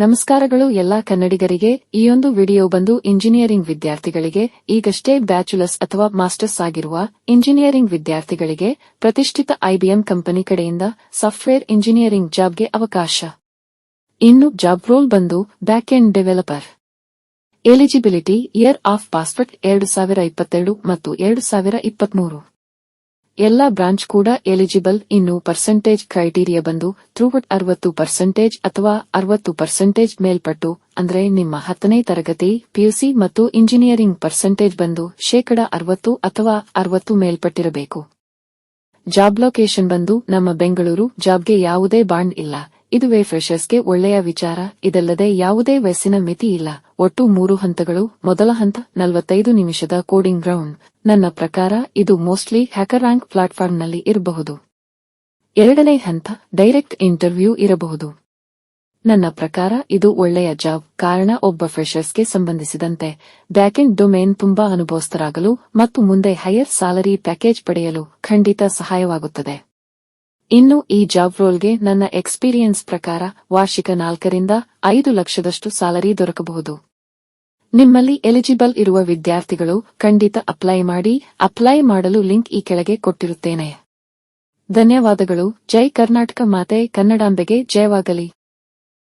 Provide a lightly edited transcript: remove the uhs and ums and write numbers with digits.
ನಮಸ್ಕಾರಗಳು ಎಲ್ಲಾ ಕನ್ನಡಿಗರಿಗೆ. ಈ ಒಂದು ವಿಡಿಯೋ ಬಂದು ಇಂಜಿನಿಯರಿಂಗ್ ವಿದ್ಯಾರ್ಥಿಗಳಿಗೆ, ಈಗಷ್ಟೇ ಬ್ಯಾಚುಲರ್ಸ್ ಅಥವಾ ಮಾಸ್ಟರ್ಸ್ ಆಗಿರುವ ಇಂಜಿನಿಯರಿಂಗ್ ವಿದ್ಯಾರ್ಥಿಗಳಿಗೆ ಪ್ರತಿಷ್ಠಿತ ಐಬಿಎಂ ಕಂಪನಿ ಕಡೆಯಿಂದ ಸಾಫ್ಟ್ವೇರ್ ಇಂಜಿನಿಯರಿಂಗ್ ಜಾಬ್ಗೆ ಅವಕಾಶ. ಇನ್ನು ಜಾಬ್ ರೋಲ್ ಬಂದು back end developer. Eligibility year of passport 2022 ಮತ್ತು 2023. ಎಲ್ಲಾ ಬ್ರಾಂಚ್ ಕೂಡ ಎಲಿಜಿಬಲ್. ಇನ್ನು ಪರ್ಸೆಂಟೇಜ್ ಕ್ರೈಟೀರಿಯಾ ಬಂದು ಥ್ರೂಔಟ್ 60% ಅಥವಾ 60% ಮೇಲ್ಪಟ್ಟು, ಅಂದ್ರೆ ನಿಮ್ಮ 10ನೇ ತರಗತಿ ಪಿಯುಸಿ ಮತ್ತು ಇಂಜಿನಿಯರಿಂಗ್ ಪರ್ಸೆಂಟೇಜ್ ಬಂದು 60% ಅಥವಾ 60 ಮೇಲ್ಪಟ್ಟಿರಬೇಕು. ಜಾಬ್ ಲೊಕೇಶನ್ ಬಂದು ನಮ್ಮ ಬೆಂಗಳೂರು. ಜಾಬ್ಗೆ ಯಾವುದೇ ಬಾಂಡ್ ಇಲ್ಲ. ಇದುವೇ ಫ್ರೆಷರ್ಸ್ಗೆ ಒಳ್ಳೆಯ ವಿಚಾರ. ಇದಲ್ಲದೆ ಯಾವುದೇ ವಯಸ್ಸಿನ ಮಿತಿ ಇಲ್ಲ. ಒಟ್ಟು 3 ಹಂತಗಳು. ಮೊದಲ ಹಂತ 45 ನಿಮಿಷದ ಕೋಡಿಂಗ್ ರೌಂಡ್. ನನ್ನ ಪ್ರಕಾರ ಇದು ಮೋಸ್ಟ್ಲಿ ಹ್ಯಾಕರ್ ರ್ಯಾಂಕ್ ಪ್ಲಾಟ್ಫಾರ್ಮ್ನಲ್ಲಿ ಇರಬಹುದು. ಎರಡನೇ ಹಂತ ಡೈರೆಕ್ಟ್ ಇಂಟರ್ವ್ಯೂ ಇರಬಹುದು. ನನ್ನ ಪ್ರಕಾರ ಇದು ಒಳ್ಳೆಯ ಜಾಬ್. ಕಾರಣ ಒಬ್ಬ ಫ್ರೆಷರ್ಸ್ಗೆ ಸಂಬಂಧಿಸಿದಂತೆ ಬ್ಯಾಕೆಂಡ್ ಡೊಮೇನ್ ತುಂಬಾ ಅನುಭವಸ್ಥರಾಗಲು ಮತ್ತು ಮುಂದೆ ಹೈಯರ್ ಸ್ಯಾಲರಿ ಪ್ಯಾಕೇಜ್ ಪಡೆಯಲು ಖಂಡಿತ ಸಹಾಯವಾಗುತ್ತದೆ. ಇನ್ನು ಈ ಜಾಬ್ ರೋಲ್ಗೆ ನನ್ನ ಎಕ್ಸ್ಪೀರಿಯನ್ಸ್ ಪ್ರಕಾರ ವಾರ್ಷಿಕ 4 ರಿಂದ 5 ಲಕ್ಷದಷ್ಟು ಸ್ಯಾಲರಿ ದೊರಕಬಹುದು. ನಿಮ್ಮಲ್ಲಿ ಎಲಿಜಿಬಲ್ ಇರುವ ವಿದ್ಯಾರ್ಥಿಗಳು ಖಂಡಿತ ಅಪ್ಲೈ ಮಾಡಿ. ಅಪ್ಲೈ ಮಾಡಲು ಲಿಂಕ್ ಈ ಕೆಳಗೆ ಕೊಟ್ಟಿರುತ್ತೇನೆ. ಧನ್ಯವಾದಗಳು. ಜೈ ಕರ್ನಾಟಕ ಮಾತೆ ಕನ್ನಡಾಂಬೆಗೆ ಜಯವಾಗಲಿ.